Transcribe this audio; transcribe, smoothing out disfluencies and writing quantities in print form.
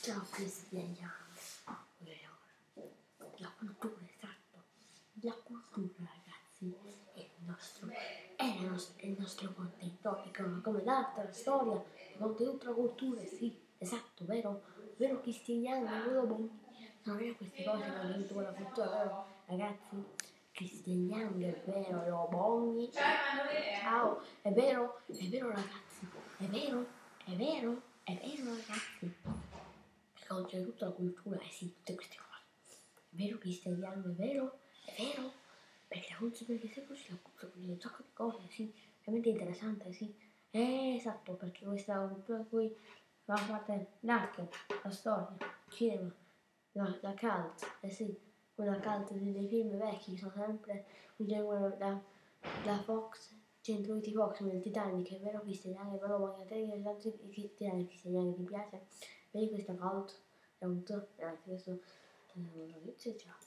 Ciao Cristiano, la cultura, esatto, la cultura ragazzi è il nostro contenuto, come l'arte, la storia, il contenuto, la cultura, sì, esatto, vero? Vero Cristiano, vero Bogni? Sono vero queste cose che hanno detto con la cultura, vero ragazzi? Cristiano è vero, lo Bogni, ciao, è vero ragazzi, è vero ragazzi. Oltretutto la cultura, sì, tutte queste cose. È vero Cristiano, è vero, perché se così la cultura vuol dire un sacco di cose, sì, veramente interessante, sì. Esatto, perché questa cultura qui fa parte l'arte, la storia, il cinema, la cult, sì, quella cult dei film vecchi, sono sempre, la Fox, Centro di Fox, nel Titanic, è vero Cristiano, è vero Titanic, Cristiano, ti piace? Vedi questa cult? È un tutto, questo, ciao.